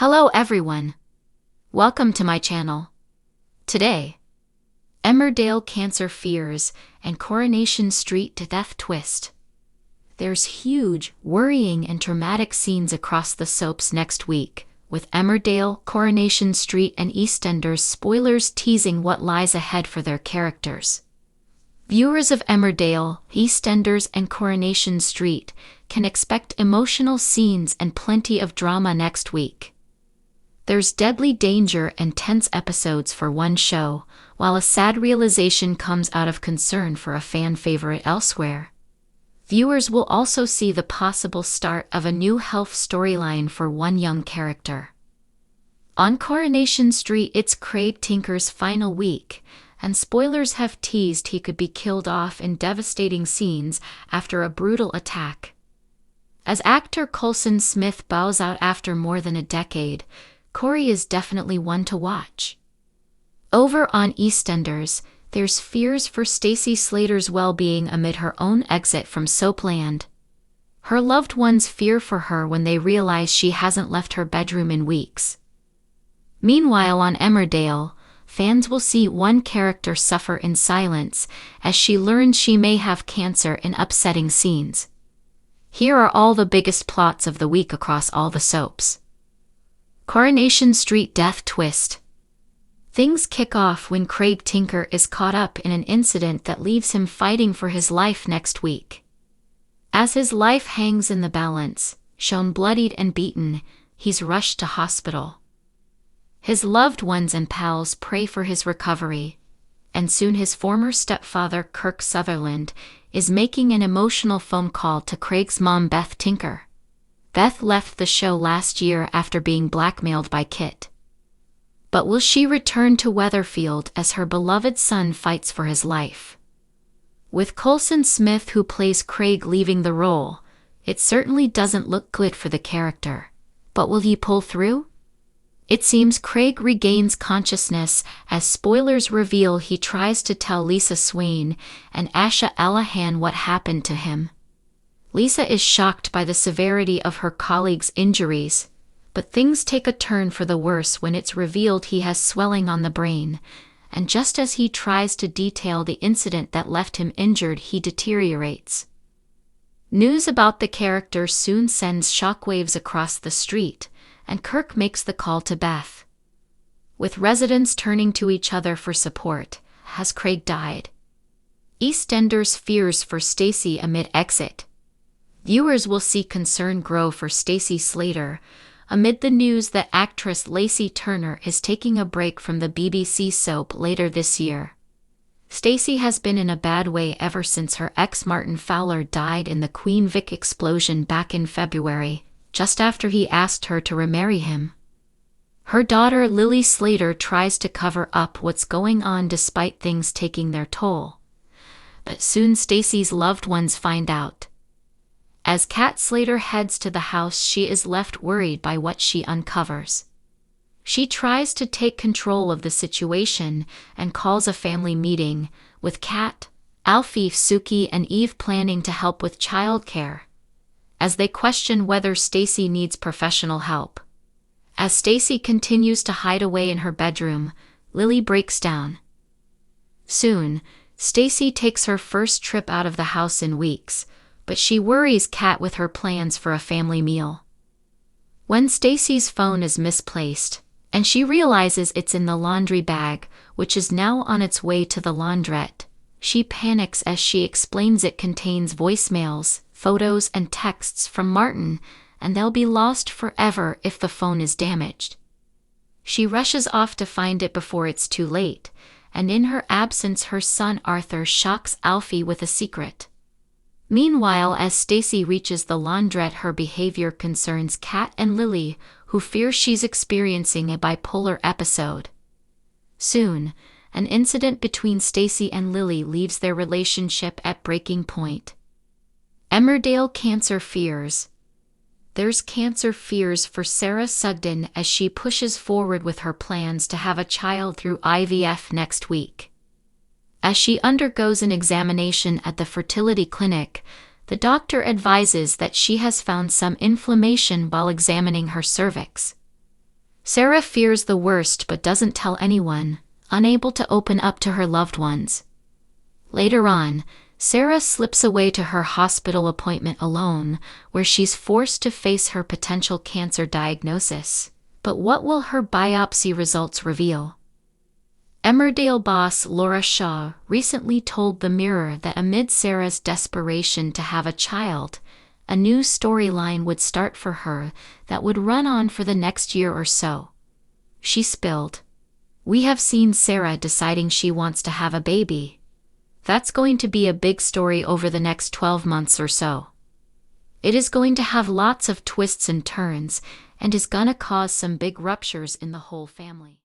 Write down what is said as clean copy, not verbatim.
Hello everyone. Welcome to my channel. Today, Emmerdale cancer fears and Coronation Street to death twist. There's huge, worrying and dramatic scenes across the soaps next week, with Emmerdale, Coronation Street and EastEnders spoilers teasing what lies ahead for their characters. Viewers of Emmerdale, EastEnders and Coronation Street can expect emotional scenes and plenty of drama next week. There's deadly danger and tense episodes for one show, while a sad realization comes out of concern for a fan favorite elsewhere. Viewers will also see the possible start of a new health storyline for one young character. On Coronation Street, it's Craig Tinker's final week, and spoilers have teased he could be killed off in devastating scenes after a brutal attack. As actor Coulson Smith bows out after more than a decade, Corey is definitely one to watch. Over on EastEnders, there's fears for Stacey Slater's well-being amid her own exit from Soapland. Her loved ones fear for her when they realize she hasn't left her bedroom in weeks. Meanwhile on Emmerdale, fans will see one character suffer in silence as she learns she may have cancer in upsetting scenes. Here are all the biggest plots of the week across all the soaps. Coronation Street death twist. Things kick off when Craig Tinker is caught up in an incident that leaves him fighting for his life next week. As his life hangs in the balance, shown bloodied and beaten, he's rushed to hospital. His loved ones and pals pray for his recovery, and soon his former stepfather Kirk Sutherland is making an emotional phone call to Craig's mom Beth Tinker. Beth left the show last year after being blackmailed by Kit. But will she return to Weatherfield as her beloved son fights for his life? With Coulson Smith, who plays Craig, leaving the role, it certainly doesn't look good for the character. But will he pull through? It seems Craig regains consciousness as spoilers reveal he tries to tell Lisa Swain and Asha Allahan what happened to him. Lisa is shocked by the severity of her colleague's injuries, but things take a turn for the worse when it's revealed he has swelling on the brain, and just as he tries to detail the incident that left him injured, he deteriorates. News about the character soon sends shockwaves across the street, and Kirk makes the call to Beth. With residents turning to each other for support, has Craig died? EastEnders fears for Stacey amid exit. Viewers will see concern grow for Stacey Slater amid the news that actress Lacey Turner is taking a break from the BBC soap later this year. Stacey has been in a bad way ever since her ex Martin Fowler died in the Queen Vic explosion back in February, just after he asked her to remarry him. Her daughter Lily Slater tries to cover up what's going on despite things taking their toll. But soon Stacey's loved ones find out. As Kat Slater heads to the house, she is left worried by what she uncovers. She tries to take control of the situation and calls a family meeting, with Kat, Alfie, Suki and Eve planning to help with childcare, as they question whether Stacey needs professional help. As Stacey continues to hide away in her bedroom, Lily breaks down. Soon, Stacey takes her first trip out of the house in weeks, but she worries Kat with her plans for a family meal. When Stacey's phone is misplaced, and she realizes it's in the laundry bag, which is now on its way to the laundrette, she panics as she explains it contains voicemails, photos and texts from Martin, and they'll be lost forever if the phone is damaged. She rushes off to find it before it's too late, and in her absence her son Arthur shocks Alfie with a secret. Meanwhile, as Stacey reaches the laundrette, her behavior concerns Kat and Lily, who fear she's experiencing a bipolar episode. Soon, an incident between Stacey and Lily leaves their relationship at breaking point. Emmerdale cancer fears. There's cancer fears for Sarah Sugden as she pushes forward with her plans to have a child through IVF next week. As she undergoes an examination at the fertility clinic, the doctor advises that she has found some inflammation while examining her cervix. Sarah fears the worst but doesn't tell anyone, unable to open up to her loved ones. Later on, Sarah slips away to her hospital appointment alone, where she's forced to face her potential cancer diagnosis. But what will her biopsy results reveal? Emmerdale boss Laura Shaw recently told The Mirror that amid Sarah's desperation to have a child, a new storyline would start for her that would run on for the next year or so. She spilled, "We have seen Sarah deciding she wants to have a baby. That's going to be a big story over the next 12 months or so. It is going to have lots of twists and turns, and is gonna cause some big ruptures in the whole family."